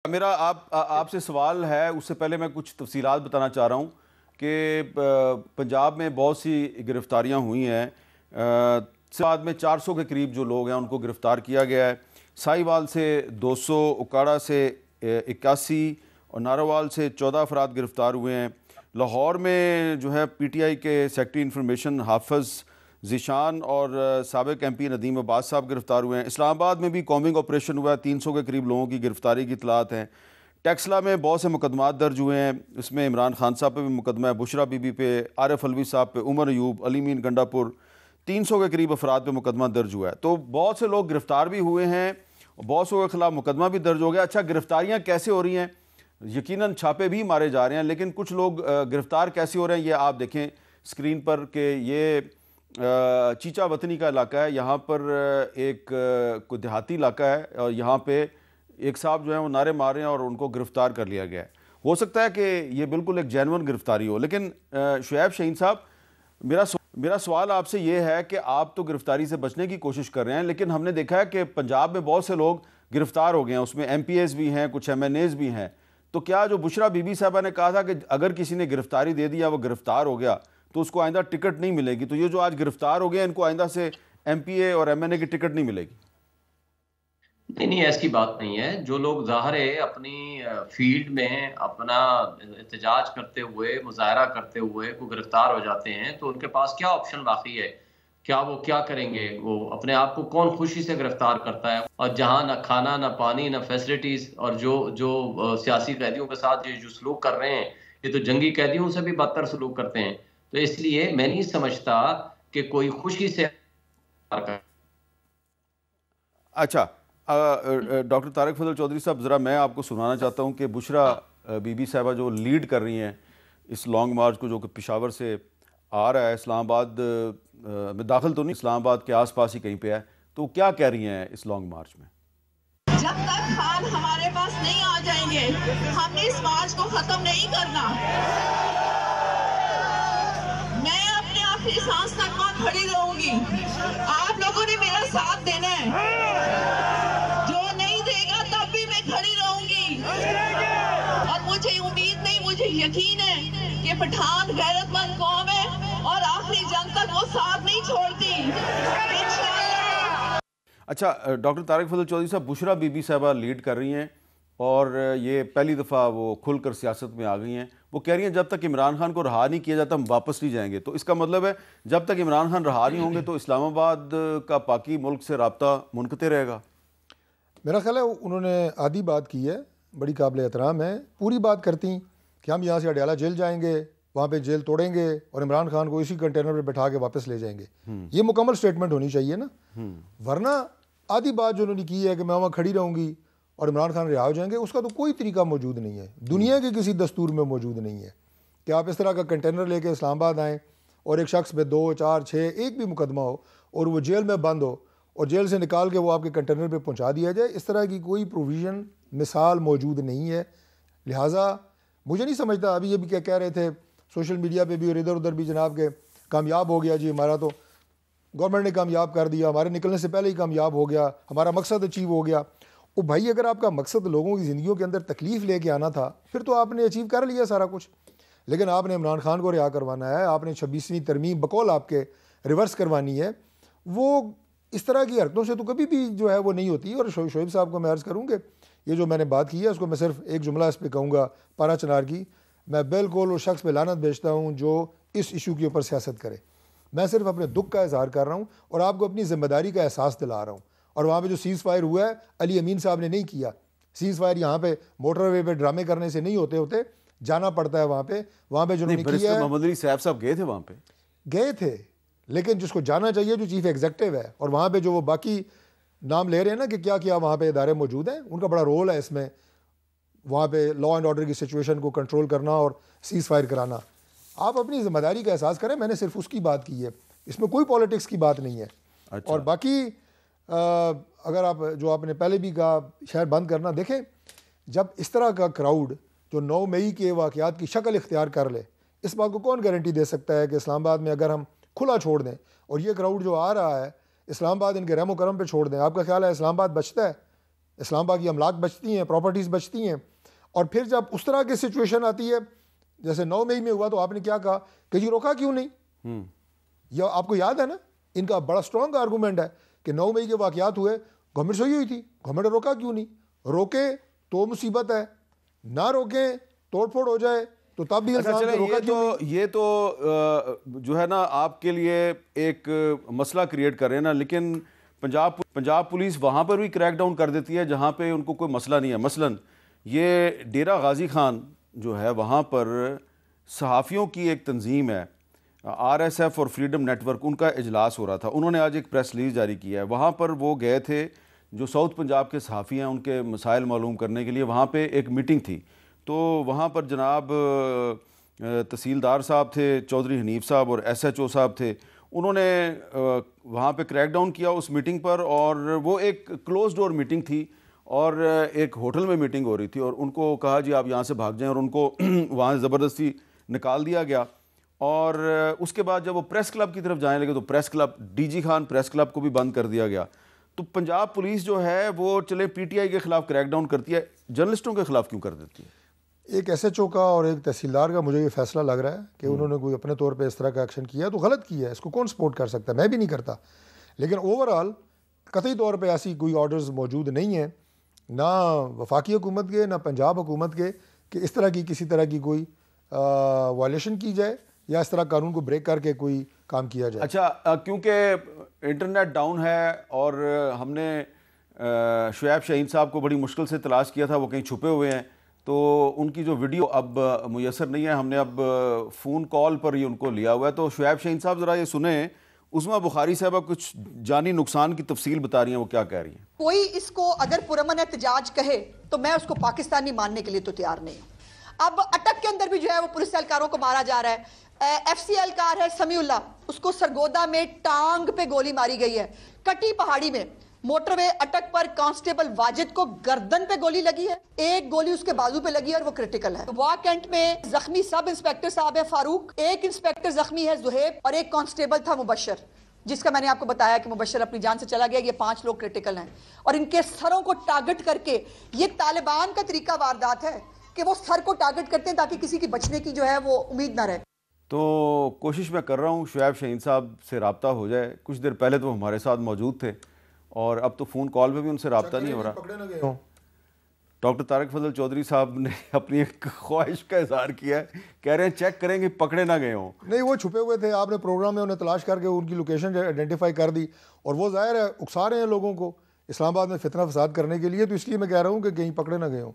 मेरा आपसे सवाल है, उससे पहले मैं कुछ तफसीलात बताना चाह रहा हूँ कि पंजाब में बहुत सी गिरफ्तारियाँ हुई हैं। बाद में 400 के करीब जो लोग हैं उनको गिरफ़्तार किया गया है। साहिवाल से 200, उकाड़ा से 81 और नारोवाल से 14 अफराद गिरफ़्तार हुए हैं। लाहौर में जो है PTI के सेक्रेटरी इंफॉर्मेशन हाफिज़ ज़ीशान और साबिक़ MP नदीम अब्बास साहब गिरफ़्तार हुए हैं। इस्लामाबाद में भी कॉम्बिंग ऑपरेशन हुआ है, 300 के करीब लोगों की गिरफ़्तारी की इतलात हैं। टेक्सला में बहुत से मुकदमात दर्ज हुए हैं, इसमें इमरान खान साहब पे भी मुकदमा है, बुशरा बीबी पे, आरिफ अलवी साहब पे, उमर अयूब, अली मीन गंडापुर, 300 के करीब अफराद पे मुकदमा दर्ज हुआ है। तो बहुत से लोग गिरफ़्तार भी हुए हैं, बहुत से के खिलाफ मुकदमा भी दर्ज हो गया। अच्छा, गिरफ़्तारियाँ कैसे हो रही हैं? यकीनन छापे भी मारे जा रहे हैं, लेकिन कुछ लोग गिरफ़्तार कैसे हो रहे हैं ये आप देखें स्क्रीन पर कि ये चीचा वतनी का इलाका है। यहाँ पर एक कोई देहाती इलाका है और यहाँ पे एक साहब जो है वो नारे मार रहे हैं और उनको गिरफ़्तार कर लिया गया है। हो सकता है कि ये बिल्कुल एक जेन्युइन गिरफ़्तारी हो, लेकिन शुएब शाहीन साहब, मेरा सवाल आपसे ये है कि आप तो गिरफ़्तारी से बचने की कोशिश कर रहे हैं, लेकिन हमने देखा है कि पंजाब में बहुत से लोग गिरफ़्तार हो गए हैं, उसमें MPAs भी हैं, कुछ MNAs भी हैं। तो क्या जो बुशरा बीबी साहबा ने कहा था कि अगर किसी ने गिरफ़्तारी दे दी या वो गिरफ़्तार हो गया तो उसको आइंदा टिकट नहीं मिलेगी, तो ये जो आज गिरफ़्तार हो गए इनको आइंदा से MPA और MNA की टिकट नहीं मिलेगी? नहीं, नहीं, ऐसी बात नहीं है। जो लोग ज़ाहिर है अपनी फ़ील्ड में अपना एहतजाज करते हुए, मुज़ाहरा करते हुए को गिरफ़्तार हो जाते हैं, तो उनके पास क्या ऑप्शन बाकी है? क्या वो क्या करेंगे? वो अपने आप को कौन खुशी से गिरफ़्तार करता है? और जहाँ ना खाना, ना पानी, ना फ़ैसिलिटीज़, और जो जो सियासी कैदियों के साथ ये जो सलूक कर रहे हैं, ये तो जंगी कैदियों से भी बदतर सलूक करते हैं। तो इसलिए मैं नहीं समझता कि कोई खुशी से अच्छा, डॉक्टर तारिक फजल चौधरी साहब, ज़रा मैं आपको सुनाना चाहता हूँ कि बुशरा बीबी साहबा जो लीड कर रही हैं इस लॉन्ग मार्च को, जो कि पेशावर से आ रहा है, इस्लामाबाद में दाखिल तो नहीं, इस्लामाबाद के आसपास ही कहीं पे है, तो क्या कह रही हैं इस लॉन्ग मार्च में? जब तक खान हमारे पास नहीं आ जाएंगे, हमने इस मार्च को खत्म नहीं करना। मैं अपने आखिरी सांस तक वहां खड़ी रहूंगी। आप लोगों ने मेरा साथ देना है, जो नहीं देगा तब भी मैं खड़ी रहूंगी। और मुझे उम्मीद नहीं, मुझे यकीन है कि पठान गैरतमंद कौम है और आखिरी जंग तक वो साथ नहीं छोड़ती। इंशाअल्लाह। अच्छा, डॉक्टर तारिक फजल चौधरी साहब, बुशरा बीबी साहबा लीड कर रही हैं और ये पहली दफ़ा वो खुलकर सियासत में आ गई हैं। वो कह रही हैं जब तक इमरान खान को रहा नहीं किया जाता हम वापस नहीं जाएंगे। तो इसका मतलब है जब तक इमरान खान रहा नहीं होंगे तो इस्लामाबाद का बाकी मुल्क से रब्ता मुनक़ते रहेगा। मेरा ख्याल है उन्होंने आधी बात की है, बड़ी काबिल एहतराम है। पूरी बात करती कि हम यहाँ से अडयाला जेल जाएंगे, वहाँ पे जेल तोड़ेंगे और इमरान खान को इसी कंटेनर पे बैठा के वापस ले जाएंगे, ये मुकम्मल स्टेटमेंट होनी चाहिए ना। वरना आधी बात जो उन्होंने की है कि मैं वहाँ खड़ी रहूँगी और इमरान खान रिहा हो जाएंगे, उसका तो कोई तरीका मौजूद नहीं है, दुनिया के किसी दस्तूर में मौजूद नहीं है कि आप इस तरह का कंटेनर लेके इस्लामाबाद आएँ और एक शख्स पे 2, 4, 6 एक भी मुकदमा हो और वो जेल में बंद हो और जेल से निकाल के वो आपके कंटेनर पे पहुंचा दिया जाए। इस तरह की कोई प्रोविज़न मिसाल मौजूद नहीं है। लिहाजा मुझे नहीं समझता, अभी ये भी क्या कह रहे थे सोशल मीडिया पे भी और इधर उधर भी जनाब के कामयाब हो गया जी, हमारा तो गवर्नमेंट ने कामयाब कर दिया, हमारे निकलने से पहले ही कामयाब हो गया, हमारा मकसद अचीव हो गया। ओ भाई, अगर आपका मकसद लोगों की ज़िंदगियों के अंदर तकलीफ़ लेके आना था फिर तो आपने अचीव कर लिया सारा कुछ। लेकिन आपने इमरान खान को रिहा करवाना है, आपने 26वीं तरमीम बकौल आपके रिवर्स करवानी है। वो इस तरह की हरकतों से तो कभी भी जो है वो नहीं होती। और शोएब साहब को मैं अर्ज़ करूँगे, ये जो मैंने बात की है उसको मैं सिर्फ एक जुमला इस पर कहूँगा, पारा चनार की, मैं बिल्कुल उस शख्स पे लानत भेजता हूँ जो इस इशू के ऊपर सियासत करे। मैं सिर्फ अपने दुख का इजहार कर रहा हूँ और आपको अपनी जिम्मेदारी का एहसास दिला रहा हूँ। और वहाँ पे जो सीज़ फायर हुआ है अली अमीन साहब ने नहीं किया। सीज़ फायर यहाँ पे मोटरवे पे ड्रामे करने से नहीं होते जाना पड़ता है वहाँ पे जो किया है। मोहम्मद अली साहब गए थे वहाँ पे, गए थे, लेकिन जिसको जाना चाहिए जो चीफ एग्जीक्यूटिव है, और वहाँ पे जो वो बाकी नाम ले रहे हैं ना कि क्या क्या वहाँ पे इदारे मौजूद हैं, उनका बड़ा रोल है इसमें, वहाँ पे लॉ एंड ऑर्डर की सिचुएशन को कंट्रोल करना और सीज़ फायर कराना। आप अपनी जिम्मेदारी का एहसास करें, मैंने सिर्फ उसकी बात की है, इसमें कोई पॉलिटिक्स की बात नहीं है। अच्छा। और बाकी अगर आप जो आपने पहले भी कहा शहर बंद करना, देखें जब इस तरह का क्राउड जो 9 मई के वाक़यात की शक्ल इख्तियार कर ले, इस बात को कौन गारंटी दे सकता है कि इस्लामाबाद में अगर हम खुला छोड़ दें और ये क्राउड जो आ रहा है इस्लामाबाद इनके रहमो करम पे छोड़ दें, आपका ख्याल है इस्लामाबाद बचता है? इस्लामाबाद की अमलाक बचती हैं, प्रॉपर्टीज़ बचती हैं। और फिर जब उस तरह की सिचुएशन आती है, जैसे 9 मई में हुआ, तो आपने क्या कहा कि जी रोका क्यों नहीं? या आपको याद है ना, इनका बड़ा स्ट्रॉन्ग आर्गूमेंट है कि 9 मई के वाक़यात हुए, गवर्नमेंट सोई हुई थी, गवर्नमेंट ने रोका क्यों नहीं? रोके तो मुसीबत है, ना रोके तोड़ फोड़ हो जाए तो तब भी अच्छा चले, ये तो जो है ना आपके लिए एक मसला क्रिएट कर रहे हैं ना, लेकिन पंजाब पुलिस वहाँ पर भी क्रैक डाउन कर देती है जहाँ पे उनको कोई मसला नहीं है। मसलन ये डेरा गाजी खान जो है, वहाँ पर सहाफ़ियों की एक तंजीम है, RSF और फ्रीडम नेटवर्क, उनका इजलास हो रहा था। उन्होंने आज एक प्रेस रिलीज़ जारी किया है। वहाँ पर वो गए थे, जो साउथ पंजाब के सहाफ़ी हैं उनके मसाइल मालूम करने के लिए वहाँ पे एक मीटिंग थी। तो वहाँ पर जनाब तहसीलदार साहब थे, चौधरी हनीफ साहब, और SHO साहब थे। उन्होंने वहाँ पे क्रैकडाउन किया उस मीटिंग पर, और वो एक क्लोज डोर मीटिंग थी और एक होटल में मीटिंग हो रही थी, और उनको कहा जी आप यहाँ से भाग जाएं, और उनको वहाँ से ज़बरदस्ती निकाल दिया गया। और उसके बाद जब वो प्रेस क्लब की तरफ जाने लगे तो press club, DG Khan press club को भी बंद कर दिया गया। तो पंजाब पुलिस जो है वो चले PTI के ख़िलाफ़ क्रैकडाउन करती है, जर्नलिस्टों के ख़िलाफ़ क्यों कर देती है? एक SHO का और एक तहसीलदार का मुझे ये फैसला लग रहा है कि उन्होंने कोई अपने तौर पे इस तरह का एक्शन किया, तो गलत किया है, इसको कौन सपोर्ट कर सकता है? मैं भी नहीं करता। लेकिन ओवरऑल कतई तौर पे ऐसी कोई ऑर्डर्स मौजूद नहीं है, ना वफाकी हुकूमत के, ना पंजाब हुकूमत के, कि इस तरह की किसी तरह की कोई वायलेशन की जाए या इस तरह कानून को ब्रेक करके कोई काम किया जाए। अच्छा, क्योंकि इंटरनेट डाउन है और हमने शुएब शाहीन साहब को बड़ी मुश्किल से तलाश किया था, वो कहीं छुपे हुए हैं, तो उनकी जो वीडियो अब मुयसर नहीं है, हमने अब फ़ोन कॉल पर ही उनको लिया हुआ है। तो शुएब शाहीन साहब ज़रा ये सुने, उस्मा बुखारी साहब कुछ जानी नुकसान की तफसील बता रही हैं, वो क्या कह रही हैं। कोई इसको अगर पुरअमन एहतजाज कहे तो मैं उसको पाकिस्तानी मानने के लिए तो तैयार नहीं हूँ। अब अटक के अंदर भी जो है वो पुलिस एहलकारों को मारा जा रहा है। FC एहलकार है समीउल्लाह, उसको सरगोदा में टांग पे गोली मारी गई है। कटी पहाड़ी में मोटरवे अटक पर कांस्टेबल वाजिद को गर्दन पे गोली लगी है, एक गोली उसके बाजू पे लगी है और वो क्रिटिकल है। वाह कैंट में जख्मी सब इंस्पेक्टर साहब है फारूक, एक इंस्पेक्टर जख्मी है जुहेब, और एक कांस्टेबल था मुबशर, जिसका मैंने आपको बताया कि मुबशर अपनी जान से चला गया। ये 5 लोग क्रिटिकल हैं और इनके सरों को टारगेट करके, ये तालिबान का तरीका वारदात है कि वो सर को टारगेट करते हैं ताकि किसी की बचने की जो है वो उम्मीद ना रहे। तो कोशिश मैं कर रहा हूँ शुएब शाहीन साहब से रब्ता हो जाए। कुछ देर पहले तो हमारे साथ मौजूद थे और अब तो फ़ोन कॉल पे भी उनसे रब्ता नहीं हो रहा। डॉक्टर तारिक फजल चौधरी साहब ने अपनी एक ख्वाहिश का इजहार किया है, कह रहे हैं चेक करेंगे पकड़े ना गए हों। नहीं, वो छुपे हुए थे, आपने प्रोग्राम में उन्हें तलाश करके उनकी लोकेशन आइडेंटिफाई कर दी, और वो ज़ाहिर है उकसा रहे हैं लोगों को इस्लामाबाद में फितना फसाद करने के लिए, तो इसलिए मैं कह रहा हूँ कि कहीं पकड़े ना गए हों।